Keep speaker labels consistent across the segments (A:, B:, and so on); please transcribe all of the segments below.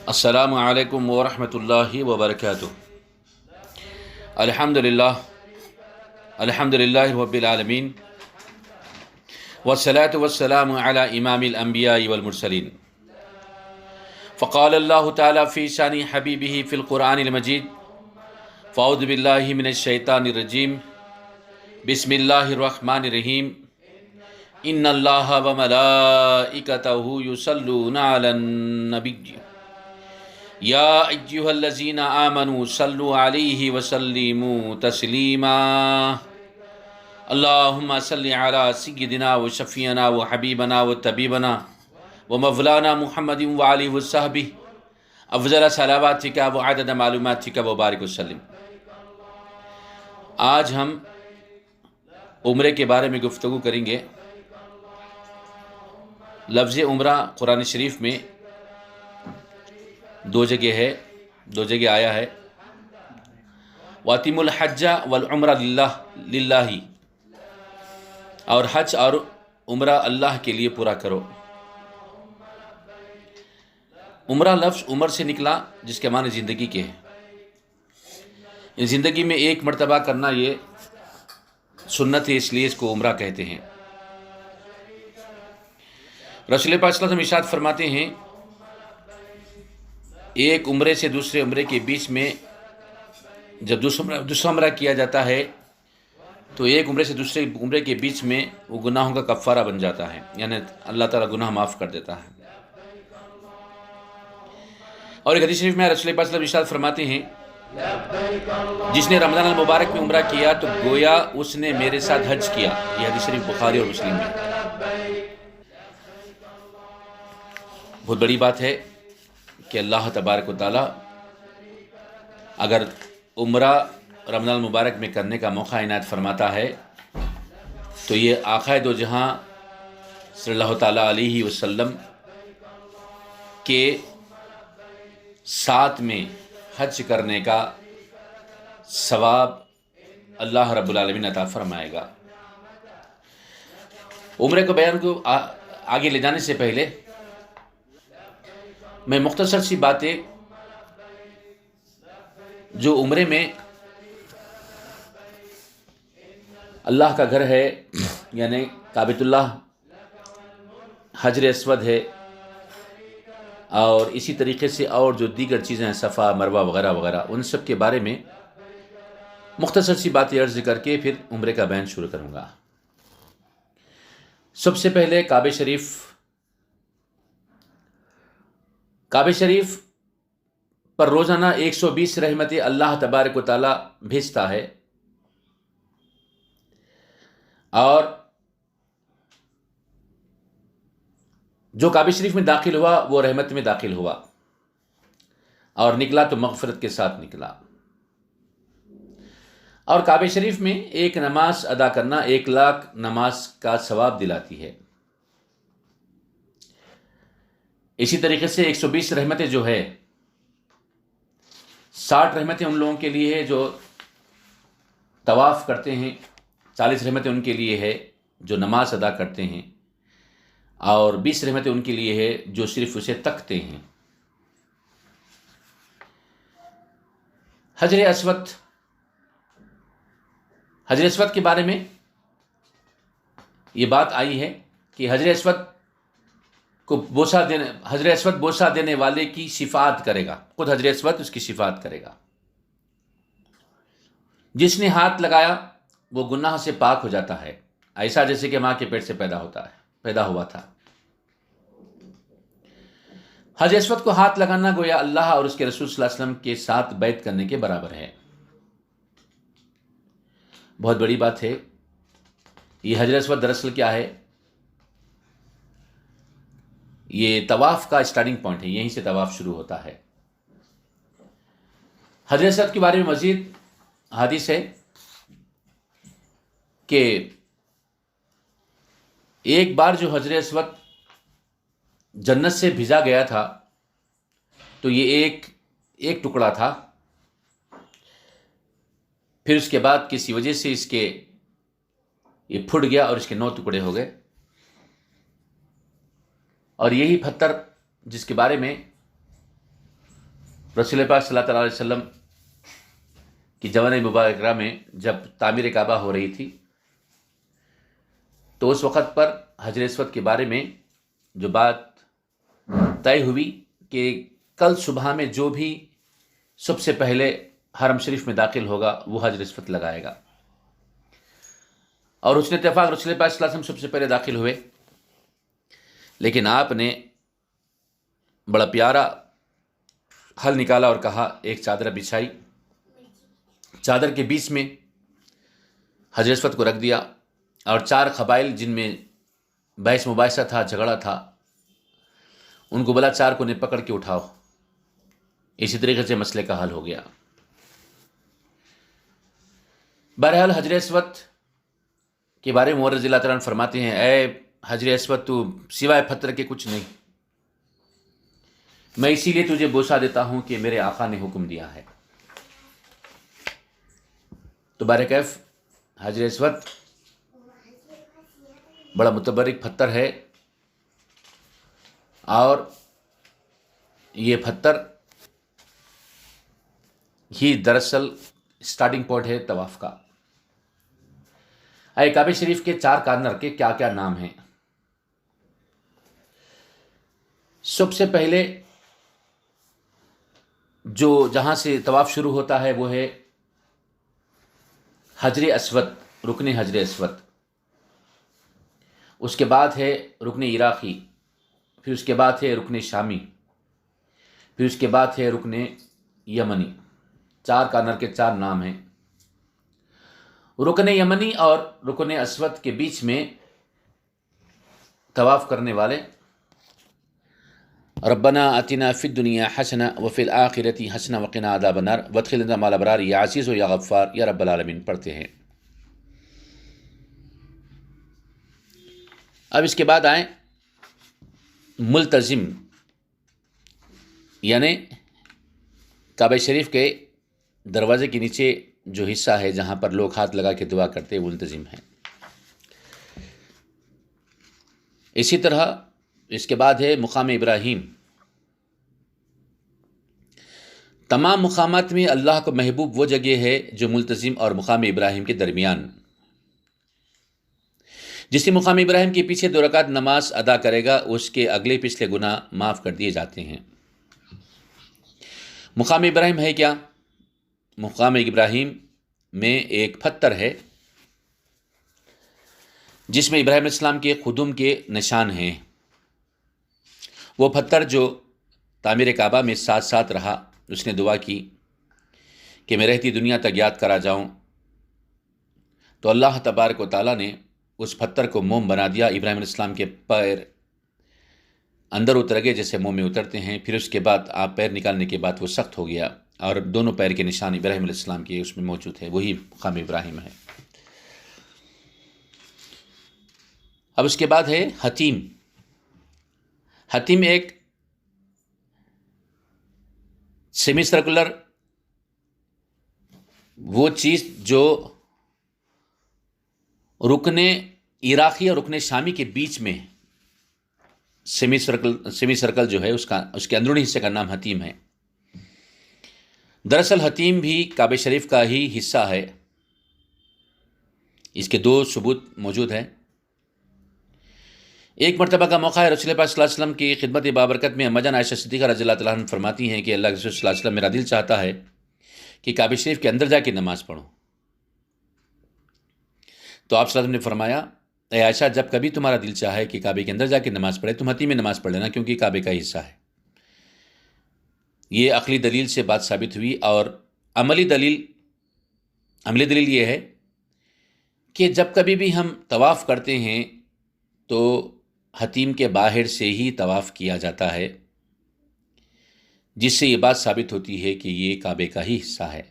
A: السلام علیکم ورحمۃ اللہ وبرکاتہ۔ الحمد للہ رب العالمین، والصلاة والسلام علی امام الانبیاء والمرسلین۔ فقال اللہ تعالی فی شان حبیبہ فی القرآن المجید، فاعوذ باللہ من الشیطان الرجیم، بسم اللہ الرحمن الرحیم۔ ان اللہ وملائکتہ یصلون علی النبی یا ایھا الذین آمنوا صلوا علیہ وسلموا تسلیما۔ اللہم صل علی سیدنا و شفیعنا و حبیبنا و طبیبنا و مولانا محمد وعلیہ وصحبہ افضل صلواتک و عدد معلوماتک و بارک وسلم۔ آج ہم عمرے کے بارے میں گفتگو کریں گے۔ لفظ عمرہ قرآن شریف میں دو جگہ آیا ہے۔ وَأَتِمُّوا الْحَجَّ وَالْعُمْرَةَ لِلَّهِ، اور حج اور عمرہ اللہ کے لیے پورا کرو۔ عمرہ لفظ عمر سے نکلا، جس کے معنی زندگی کے ہیں۔ زندگی میں ایک مرتبہ کرنا یہ سنت ہے، اس لیے اس کو عمرہ کہتے ہیں۔ رسول پاک صلی اللہ علیہ وسلم ارشاد فرماتے ہیں، ایک عمرے سے دوسرے عمرے کے بیچ میں جب دوسرا عمرہ کیا جاتا ہے تو ایک عمرے سے دوسرے عمرے کے بیچ میں وہ گناہوں کا کفارہ بن جاتا ہے، یعنی اللہ تعالیٰ گناہ معاف کر دیتا ہے۔ اور ایک حدیث شریف میں رسول پاک صلی اللہ علیہ وسلم ارشاد فرماتے ہیں، جس نے رمضان المبارک میں عمرہ کیا تو گویا اس نے میرے ساتھ حج کیا۔ یہ حدیث شریف بخاری اور مسلم میں۔ بہت بڑی بات ہے کہ اللہ تبارک و تعالیٰ اگر عمرہ رمضان المبارک میں کرنے کا موقع عنایت فرماتا ہے تو یہ آقائے دو جہاں صلی اللہ تعالیٰ علیہ وسلم کے ساتھ میں حج کرنے کا ثواب اللہ رب العالمین عطا فرمائے گا۔ عمرے کو بیان کو آگے لے جانے سے پہلے میں مختصر سی باتیں جو عمرے میں اللہ کا گھر ہے، یعنی کعبۃ اللہ، حجر اسود ہے، اور اسی طریقے سے اور جو دیگر چیزیں ہیں، صفا مروہ وغیرہ وغیرہ، ان سب کے بارے میں مختصر سی باتیں عرض کر کے پھر عمرے کا بیان شروع کروں گا۔ سب سے پہلے کعبہ شریف پر روزانہ 120 رحمتیں اللہ تبارک و تعالیٰ بھیجتا ہے، اور جو کعبہ شریف میں داخل ہوا وہ رحمت میں داخل ہوا، اور نکلا تو مغفرت کے ساتھ نکلا۔ اور کعبہ شریف میں ایک نماز ادا کرنا 1,00,000 نماز کا ثواب دلاتی ہے۔ اسی طریقے سے 120 رحمتیں جو ہے، 60 رحمتیں ان لوگوں کے لیے ہے جو طواف کرتے ہیں، 40 رحمتیں ان کے لیے ہے جو نماز ادا کرتے ہیں، اور 20 رحمتیں ان کے لیے ہے جو صرف اسے تکتے ہیں۔ حجر اسود کے بارے میں یہ بات آئی ہے کہ حجر اسود بوسہ دینے والے کی شفاعت کرے گا، خود حجر اسود اس کی شفاعت کرے گا۔ جس نے ہاتھ لگایا وہ گناہ سے پاک ہو جاتا ہے، ایسا جیسے کہ ماں کے پیٹ سے پیدا ہوا تھا۔ حجر اسود کو ہاتھ لگانا گویا اللہ اور اس کے رسول صلی اللہ علیہ وسلم کے ساتھ بیعت کرنے کے برابر ہے۔ بہت بڑی بات ہے۔ یہ حجر اسود دراصل کیا ہے؟ یہ طواف کا اسٹارٹنگ پوائنٹ ہے، یہیں سے طواف شروع ہوتا ہے۔ حجر اسود کے بارے میں مزید حدیث ہے کہ ایک بار جو حجر اسود جنت سے بھیجا گیا تھا تو یہ ایک ٹکڑا تھا، پھر اس کے بعد کسی وجہ سے یہ پھٹ گیا اور اس کے 9 ٹکڑے ہو گئے۔ اور یہی پتھر جس کے بارے میں رسول پاک صلی اللہ علیہ وسلم کی جوانی مبارکہ میں جب تعمیر کعبہ ہو رہی تھی تو اس وقت پر حجر اسود کے بارے میں جو بات طے ہوئی کہ کل صبح میں جو بھی سب سے پہلے حرم شریف میں داخل ہوگا وہ حجر اسود لگائے گا، اور اس نے اتفاق رسول پاک صلی اللہ علیہ وسلم سب سے پہلے داخل ہوئے، لیکن آپ نے بڑا پیارا حل نکالا اور کہا ایک چادر بچھائی، چادر کے بیچ میں حجر اسود کو رکھ دیا، اور 4 قبائل جن میں بحث مباحثہ تھا، جھگڑا تھا، ان کو بلا 4 کو نے پکڑ کے اٹھاؤ۔ اسی طریقے سے مسئلے کا حل ہو گیا۔ بہرحال حجر اسود کے بارے میں عمر رضی اللہ تعالیٰ عنہ فرماتے ہیں، اے حجر اسود تو سوائے پتھر کے کچھ نہیں، میں اسی لیے تجھے بوسہ دیتا ہوں کہ میرے آقا نے حکم دیا ہے۔ تو بہرکیف حجر اسود بڑا متبرک پتھر ہے، اور یہ پتھر ہی دراصل سٹارٹنگ پوائنٹ ہے طواف کا۔ کعبہ شریف کے 4 کارنر کے کیا کیا نام ہیں؟ سب سے پہلے جو جہاں سے طواف شروع ہوتا ہے وہ ہے حجر اسود، رکن حجر اسود، اس کے بعد ہے رکن عراقی، پھر اس کے بعد ہے رکن شامی، پھر اس کے بعد ہے رکن یمنی۔ 4 کارنر کے 4 نام ہیں۔ رکن یمنی اور رکن اسود کے بیچ میں طواف کرنے والے ربنا آتنا فی الدنیا حسنہ وفی الآخرۃ حسنہ وقنا عذاب النار وادخلنا مع الابرار یا عزیز و یا غفار یا رب العالمین پڑھتے ہیں۔ اب اس کے بعد آئیں ملتزم، یعنی کعبہ شریف کے دروازے کے نیچے جو حصہ ہے جہاں پر لوگ ہاتھ لگا کے دعا کرتے ہیں وہ ملتزم ہیں۔ اسی طرح اس کے بعد ہے مقام ابراہیم۔ تمام مقامات میں اللہ کو محبوب وہ جگہ ہے جو ملتزم اور مقام ابراہیم کے درمیان، جس نے مقام ابراہیم کے پیچھے 2 رکعت نماز ادا کرے گا اس کے اگلے پچھلے گناہ معاف کر دیے جاتے ہیں۔ مقام ابراہیم ہے کیا؟ مقام ابراہیم میں ایک پتھر ہے جس میں ابراہیم علیہ السلام کے قدم کے نشان ہیں۔ وہ پتھر جو تعمیر کعبہ میں ساتھ ساتھ رہا، اس نے دعا کی کہ میں رہتی دنیا تک یاد کرا جاؤں، تو اللہ تبارک و تعالیٰ نے اس پتھر کو موم بنا دیا۔ ابراہیم علیہ السلام کے پیر اندر اتر گئے جیسے موم میں اترتے ہیں، پھر اس کے بعد آپ پیر نکالنے کے بعد وہ سخت ہو گیا، اور دونوں پیر کے نشان ابراہیم علیہ السلام کے اس میں موجود ہے، وہی مقام ابراہیم ہے۔ اب اس کے بعد ہے حتیم۔ حتیم ایک سیمی سرکولر وہ چیز جو رکن عراقی اور رکن شامی کے بیچ میں سیمی سرکل جو ہے اس کے اندرونی حصے کا نام حتیم ہے۔ دراصل حتیم بھی کعبہ شریف کا ہی حصہ ہے۔ اس کے 2 ثبوت موجود ہیں۔ ایک مرتبہ کا موقع ہے، رسول پاک صلی اللہ علیہ وسلم کی خدمت بابرکت میں اما جان عائشہ صدیقہ رضی اللہ تعالیٰ عنہ فرماتی ہیں کہ اللہ کے رسول صلی اللہ علیہ وسلم، میرا دل چاہتا ہے کہ کعبہ شریف کے اندر جا کے نماز پڑھوں۔ تو آپ صلی اللہ علیہ وسلم نے فرمایا، اے عائشہ، جب کبھی تمہارا دل چاہے کہ کعبے کے اندر جا کے نماز پڑھے، تم حتیم میں نماز پڑھ لینا، کیونکہ کعبے کا حصہ ہے۔ یہ عقلی دلیل سے بات ثابت ہوئی، اور عملی دلیل یہ ہے کہ جب کبھی بھی ہم طواف کرتے ہیں تو حتیم کے باہر سے ہی طواف کیا جاتا ہے، جس سے یہ بات ثابت ہوتی ہے کہ یہ کعبے کا ہی حصہ ہے۔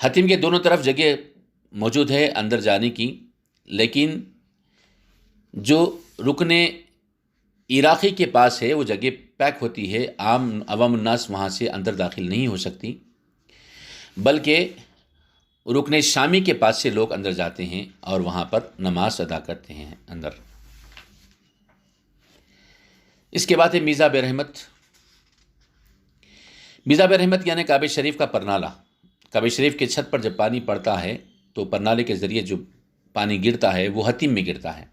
A: حتیم کے دونوں طرف جگہ موجود ہے اندر جانے کی، لیکن جو رکن عراقی کے پاس ہے وہ جگہ پیک ہوتی ہے، عوام الناس وہاں سے اندر داخل نہیں ہو سکتی، بلکہ رکن شامی کے پاس سے لوگ اندر جاتے ہیں اور وہاں پر نماز ادا کرتے ہیں اندر۔ اس کے بعد ہے میزاب رحمت۔ میزاب رحمت یعنی کعبہ شریف کا پرنالہ. کعبہ شریف کے چھت پر جب پانی پڑتا ہے تو پرنالے کے ذریعے جو پانی گرتا ہے وہ حتیم میں گرتا ہے.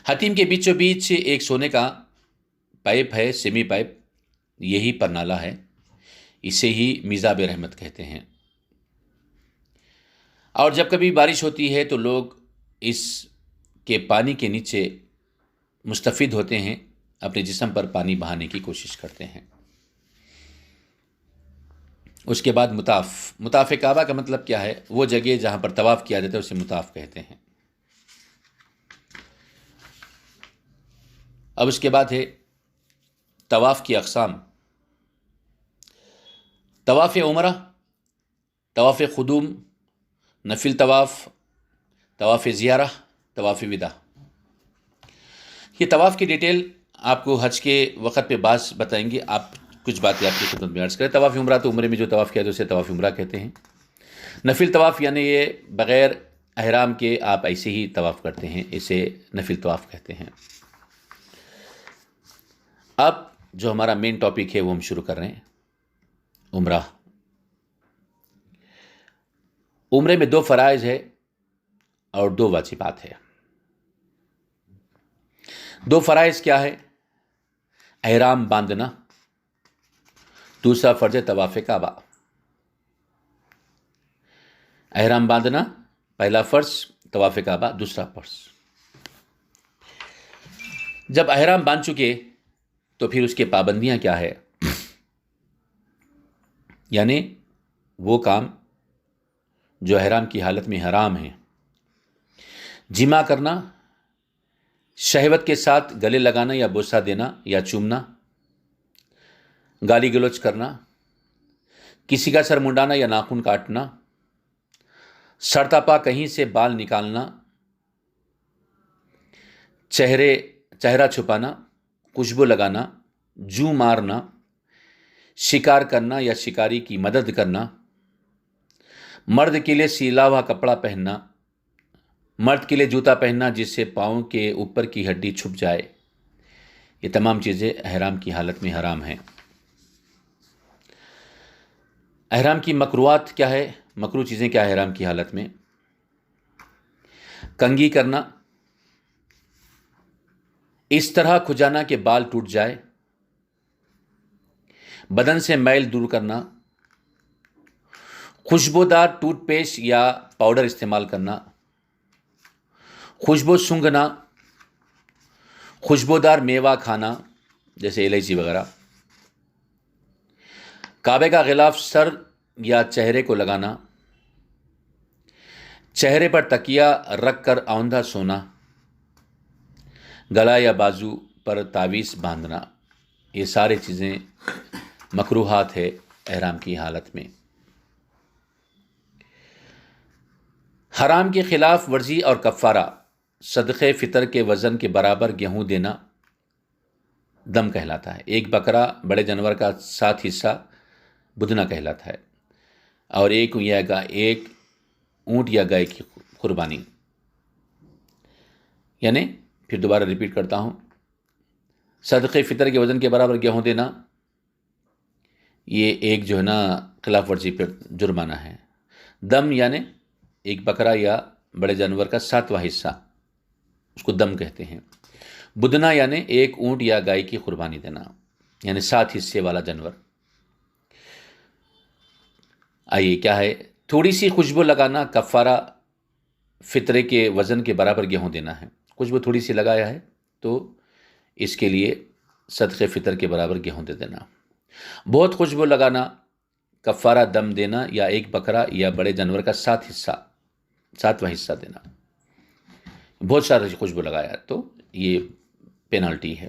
A: حتیم کے بیچوں بیچ ایک سونے کا پائپ ہے، سیمی پائپ، یہی پرنالہ ہے. اسے ہی میزاب رحمت کہتے ہیں. اور جب کبھی بارش ہوتی ہے تو لوگ اس کے پانی کے نیچے مستفید ہوتے ہیں، اپنے جسم پر پانی بہانے کی کوشش کرتے ہیں. اس کے بعد مطاف کعبہ کا مطلب کیا ہے؟ وہ جگہ جہاں پر طواف کیا جاتا ہے اسے مطاف کہتے ہیں. اب اس کے بعد ہے طواف کی اقسام. طواف عمرہ، طواف قدوم، نفل طواف، طواف زیارہ، طواف وداع. یہ طواف کی ڈیٹیل آپ کو حج کے وقت پہ بعض بتائیں گے. آپ کچھ باتیں آپ کی خدمت میں عرض کریں. طواف عمرہ تو عمرے میں جو طواف کیا جاتا ہے اسے طواف عمرہ کہتے ہیں. نفل طواف یعنی یہ بغیر احرام کے آپ ایسے ہی طواف کرتے ہیں، اسے نفل طواف کہتے ہیں. اب جو ہمارا مین ٹاپک ہے وہ ہم شروع کر رہے ہیں، عمرہ. عمرے میں 2 فرائض ہے اور 2 واجبات ہے. 2 فرائض کیا ہے؟ احرام باندھنا، دوسرا فرض ہے طواف کعبہ. احرام باندھنا پہلا فرض، طواف کعبہ دوسرا فرض. جب احرام باندھ چکے تو پھر اس کے پابندیاں کیا ہے؟ یعنی وہ کام جو احرام کی حالت میں حرام ہیں: جماع کرنا، شہوت کے ساتھ گلے لگانا یا بوسہ دینا یا چومنا، گالی گلوچ کرنا، کسی کا سر منڈانا یا ناخن کاٹنا، سرتاپا کہیں سے بال نکالنا، چہرہ چھپانا، خوشبو لگانا، جو مارنا، شکار کرنا یا شکاری کی مدد کرنا، مرد کے لیے سیلا ہوا کپڑا پہننا، مرد کے لیے جوتا پہننا جس سے پاؤں کے اوپر کی ہڈی چھپ جائے. یہ تمام چیزیں احرام کی حالت میں حرام ہیں. احرام کی مکروہات کیا ہے؟ مکروہ چیزیں کیا ہے احرام کی حالت میں؟ کنگھی کرنا، اس طرح کھجانا کہ بال ٹوٹ جائے، بدن سے میل دور کرنا، خوشبودار ٹوتھ پیسٹ یا پاؤڈر استعمال کرنا، خوشبو سونگھنا، خوشبودار میوہ کھانا جیسے الائچی وغیرہ، کعبے کا غلاف سر یا چہرے کو لگانا، چہرے پر تکیہ رکھ کر آوندہ سونا، گلا یا بازو پر تعویذ باندھنا. یہ سارے چیزیں مکروہات ہے احرام کی حالت میں. حرام کی خلاف ورزی اور کفارہ: صدقے فطر کے وزن کے برابر گیہوں دینا دم کہلاتا ہے. 1 بکرا بڑے جانور کا 7 حصہ بدنا کہلاتا ہے. اور ایک اونٹ یا گائے کی قربانی. یعنی پھر دوبارہ ریپیٹ کرتا ہوں، صدقے فطر کے وزن کے برابر گیہوں دینا، یہ ایک جو ہے نا خلاف ورزی پر جرمانہ ہے. دم یعنی 1 بکرا یا بڑے جانور کا 7واں حصہ، اس کو دم کہتے ہیں. بدنا یعنی 1 اونٹ یا گائے کی قربانی دینا، یعنی 7 حصے والا جانور. آئیے کیا ہے؟ تھوڑی سی خوشبو لگانا. کفارہ فطرے کے وزن کے برابر گیہوں دینا ہے. خوشبو تھوڑی سی لگایا ہے تو اس کے لیے صدقے فطر کے برابر گیہوں دے دینا. بہت خوشبو لگانا، کفارہ دم دینا یا 1 بکرا یا بڑے جانور کا 7واں حصہ دینا. بہت ساری خوشبو لگایا تو یہ پینالٹی ہے.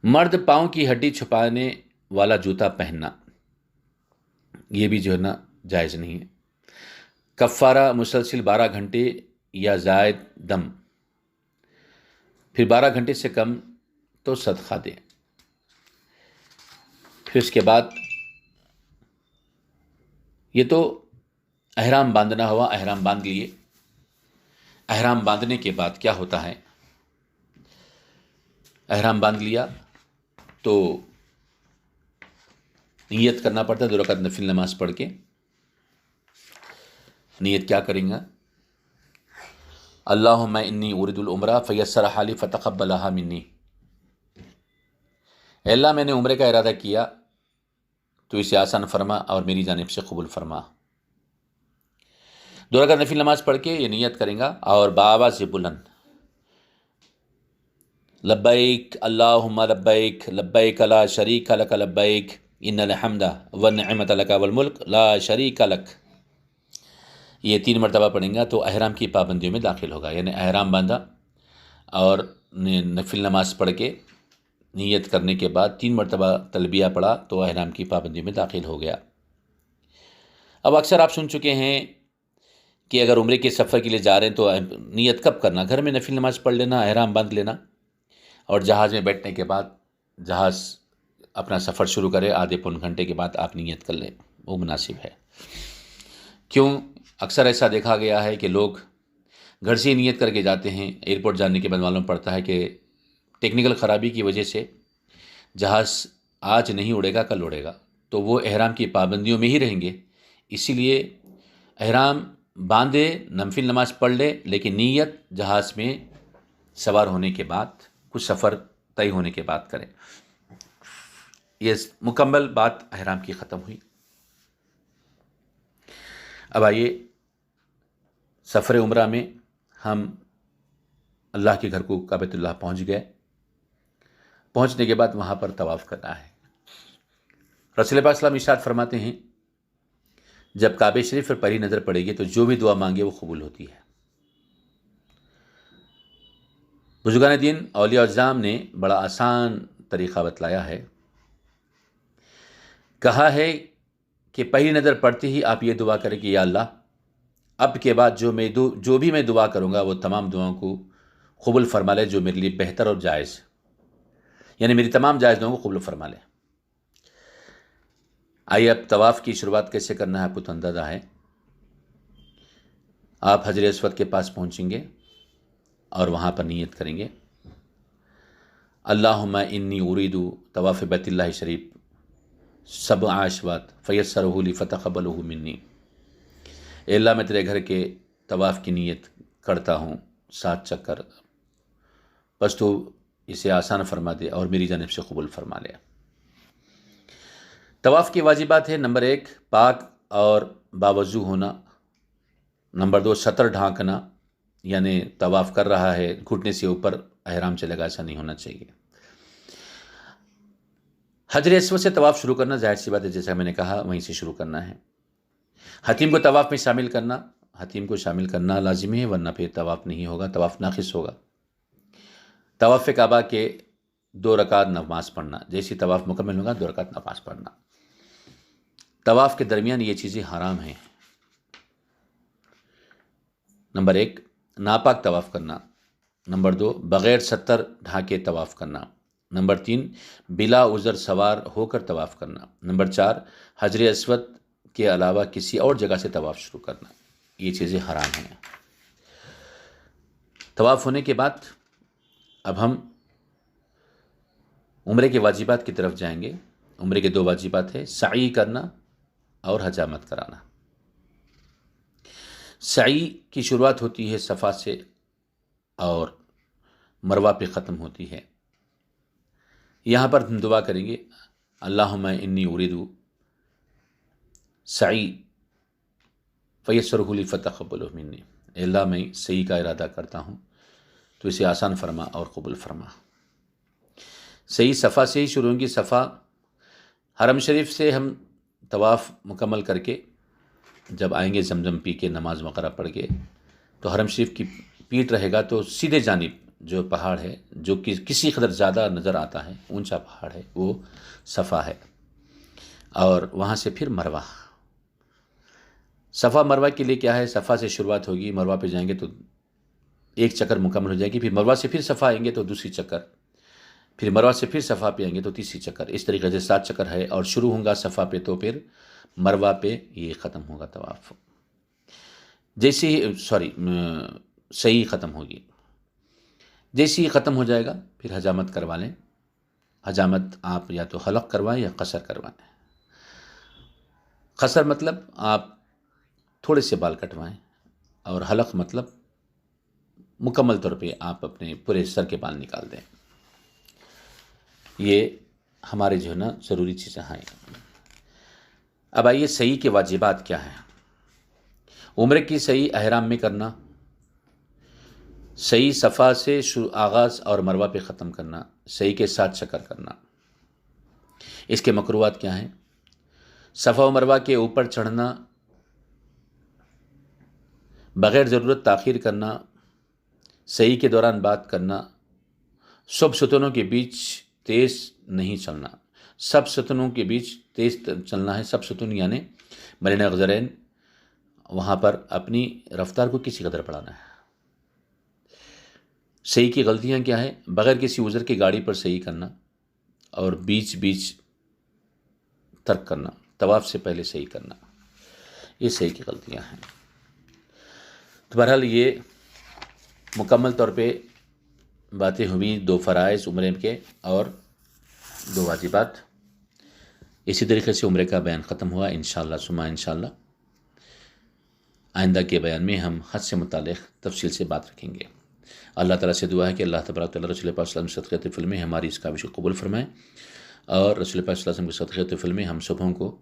A: مرد پاؤں کی ہڈی چھپانے والا جوتا پہننا، یہ بھی جو ہے نا جائز نہیں ہے. کفارہ مسلسل 12 گھنٹے یا زائد دم، پھر 12 گھنٹے سے کم تو صدقہ دیں. پھر اس کے بعد یہ تو احرام باندھنا ہوا. احرام باندھ لیے. احرام باندھنے کے بعد کیا ہوتا ہے؟ احرام باندھ لیا تو نیت کرنا پڑتا ہے 2 رکعت نفل نماز پڑھ کے. نیت کیا کریں گا؟ اللہم انی ارید العمرہ فیسرھا لی فتقبلھا منی. اے اللہ میں نے عمرے کا ارادہ کیا تو اسے آسان فرما اور میری جانب سے قبول فرما. 2 رکعت نفل نماز پڑھ کے یہ نیت کریں گا اور بآواز سے بلند لبیک اللہم لبیک لبیک لا شریک لک لبیک ان الحمد والنعمت لک والملک لا شریک لک، یہ 3 مرتبہ پڑھیں گا تو احرام کی پابندیوں میں داخل ہوگا. یعنی احرام باندھا اور نفل نماز پڑھ کے نیت کرنے کے بعد 3 مرتبہ تلبیہ پڑھا تو احرام کی پابندیوں میں داخل ہو گیا. اب اکثر آپ سن چکے ہیں کہ اگر عمرے کے سفر کے لیے جا رہے ہیں تو نیت کب کرنا؟ گھر میں نفل نماز پڑھ لینا، احرام باندھ لینا اور جہاز میں بیٹھنے کے بعد جہاز اپنا سفر شروع کرے آدھے پون گھنٹے کے بعد آپ نیت کر لیں، وہ مناسب ہے. کیوں؟ اکثر ایسا دیکھا گیا ہے کہ لوگ گھر سے ہی نیت کر کے جاتے ہیں، ایئرپورٹ جانے کے بعد معلوم پڑتا ہے کہ ٹیکنیکل خرابی کی وجہ سے جہاز آج نہیں اڑے گا، کل اڑے گا، تو وہ احرام کی پابندیوں میں ہی رہیں گے. اسی لیے احرام باندھے، نفل نماز پڑھ لے، لیکن نیت جہاز میں سوار ہونے کے بعد کچھ سفر طے ہونے کے بعد کریں. یہ مکمل بات احرام کی ختم ہوئی. اب آئیے سفر عمرہ میں ہم اللہ کے گھر کو کعبۃ اللہ پہنچ گئے. پہنچنے کے بعد وہاں پر طواف کرنا ہے. رسول پاک صلی اللہ علیہ وسلم ارشاد فرماتے ہیں جب کعبہ شریف پر پہلی نظر پڑے گی تو جو بھی دعا مانگے وہ قبول ہوتی ہے. بزرگان دین اولیاء اعظام نے بڑا آسان طریقہ بتلایا ہے. کہا ہے کہ پہلی نظر پڑتے ہی آپ یہ دعا کریں کہ یا اللہ اب کے بعد جو بھی میں دعا کروں گا وہ تمام دعاؤں کو قبول فرما لے جو میرے لیے بہتر اور جائز، یعنی میری تمام جائز دعاؤں کو قبول فرما لے. آئیے اب طواف کی شروعات کیسے کرنا ہے آپ کو تو اندازہ ہے. آپ حجر اسود کے پاس پہنچیں گے اور وہاں پر نیت کریں گے اللہم انی ارید طواف بیت اللہ شریف 7 اشواط فیسرہ لی فتقبلہ منی. اے اللہ میں تیرے گھر کے طواف کی نیت کرتا ہوں 7 چکر، بس تو اسے آسان فرما دے اور میری جانب سے قبول فرما لے. طواف کی واجبات ہے: نمبر 1 پاک اور باوضو ہونا، نمبر 2 سطر ڈھانکنا، یعنی طواف کر رہا ہے گھٹنے سے اوپر احرام چلے گا، ایسا نہیں ہونا چاہیے. حجر اسود سے طواف شروع کرنا ظاہر سی بات ہے، جیسا میں نے کہا وہیں سے شروع کرنا ہے. حتیم کو طواف میں شامل کرنا، حتیم کو شامل کرنا لازمی ہے ورنہ پھر طواف نہیں ہوگا، طواف ناقص ہوگا. طواف کعبہ کے 2 رکعت نماز پڑھنا، جیسی طواف مکمل ہوگا 2 رکعت نماز پڑھنا. طواف کے درمیان یہ چیزیں حرام ہیں. نمبر 1 ناپاک طواف کرنا، نمبر 2 بغیر سطر ڈھانکے طواف کرنا، نمبر 3 بلا عذر سوار ہو کر طواف کرنا، نمبر 4 حجر اسود کے علاوہ کسی اور جگہ سے طواف شروع کرنا. یہ چیزیں حرام ہیں. طواف ہونے کے بعد اب ہم عمرے کے واجبات کی طرف جائیں گے. عمرے کے 2 واجبات ہیں: سعی کرنا اور حجامت کرانا. سعی کی شروعات ہوتی ہے صفا سے اور مروہ پہ ختم ہوتی ہے. یہاں پر ہم دعا کریں گے اللہم انی ارید سعی فیسرہ لی فتقبلہ منی. اے اللہ میں سعی کا ارادہ کرتا ہوں تو اسے آسان فرما اور قبول فرما. سعی صفا سے ہی شروع ہوگی. صفا حرم شریف سے ہم طواف مکمل کر کے جب آئیں گے زمزم پی کے نماز وغیرہ پڑھ کے تو حرم شریف کی پیٹ رہے گا تو سیدھے جانب جو پہاڑ ہے جو کہ کسی قدر زیادہ نظر آتا ہے، اونچا پہاڑ ہے، وہ صفا ہے. اور وہاں سے پھر مروہ. صفا مروہ کے لیے کیا ہے؟ صفا سے شروعات ہوگی، مروہ پہ جائیں گے تو 1 چکر مکمل ہو جائے گی، پھر مروہ سے پھر صفا آئیں گے تو 2 چکر، پھر مروہ سے پھر صفا پہ آئیں گے تو 3 چکر. اس طریقے سے 7 چکر ہے اور شروع ہوں گا صفا پہ تو پھر مروہ پہ یہ ختم ہوگا طواف. جیسے ہی صحیح ختم ہوگی، جیسے ہی ختم ہو جائے گا پھر حجامت کروا لیں. حجامت آپ یا تو حلق کروائیں یا قصر کروائیں. قصر مطلب آپ تھوڑے سے بال کٹوائیں، اور حلق مطلب مکمل طور پہ آپ اپنے پورے سر کے بال نکال دیں۔ یہ ہمارے جو ہے نا ضروری چیزیں ہیں۔ اب آئیے صحیح کے واجبات کیا ہیں۔ عمرے کی صحیح احرام میں کرنا، صحیح صفا سے آغاز اور مروہ پہ ختم کرنا، صحیح کے ساتھ چکر کرنا۔ اس کے مکروہات کیا ہیں؟ صفا و مروہ کے اوپر چڑھنا، بغیر ضرورت تاخیر کرنا، صحیح کے دوران بات کرنا، سب ستونوں کے بیچ تیز نہیں چلنا۔ سب ستونوں کے بیچ تیز چلنا ہے، سب ستون یعنی بین غزرین، وہاں پر اپنی رفتار کو کسی قدر بڑھانا ہے۔ صحیح کی غلطیاں کیا ہے؟ بغیر کسی عذر کی گاڑی پر صحیح کرنا، اور بیچ ترک کرنا، طواف سے پہلے صحیح کرنا، یہ صحیح کی غلطیاں ہیں۔ تو بہرحال یہ مکمل طور پہ باتیں ہوئی 2 فرائض عمرے کے اور 2 واجبات۔ اسی طریقے سے عمرے کا بیان ختم ہوا۔ انشاءاللہ ثم انشاءاللہ آئندہ کے بیان میں ہم حج سے متعلق تفصیل سے بات رکھیں گے۔ اللہ تعالیٰ سے دعا ہے کہ اللہ تبارک و تعالیٰ رسول پاک صلی اللہ علیہ وسلم کے صدقے طفل میں ہماری اس کاوش کو قبول فرمائے، اور رسول پاک صلی اللہ علیہ وسلم کے صدقے طفل میں ہم سبوں کو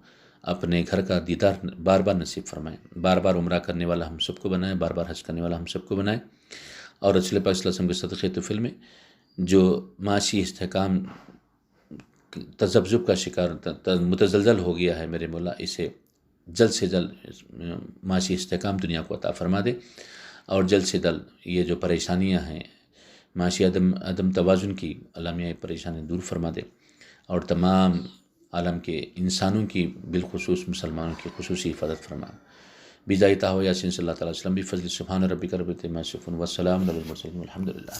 A: اپنے گھر کا دیدار بار بار نصیب فرمائے، بار بار عمرہ کرنے والا ہم سب کو بنائے، بار بار حج کرنے والا ہم سب کو بنائے، اور رسول پاک صلی اللہ علیہ وسلم کے صدقے طفل میں جو معاشی استحکام تذبذب کا شکار متزلزل ہو گیا ہے میرے مولا، اسے جلد سے جلد معاشی استحکام دنیا کو عطا فرما دے، اور جلد سے جلد یہ جو پریشانیاں ہیں معاشی عدم توازن کی عالمیہ پریشانی دور فرما دے، اور تمام عالم کے انسانوں کی بالخصوص مسلمانوں کی خصوصی حفاظت فرما۔ بجائے طٰہٰ یاسین صلی اللہ تعالیٰ علیہ وسلم بفضل سبحان ربک رب العزۃ عما یصفون والسلام علی المرسلین والحمد للہ۔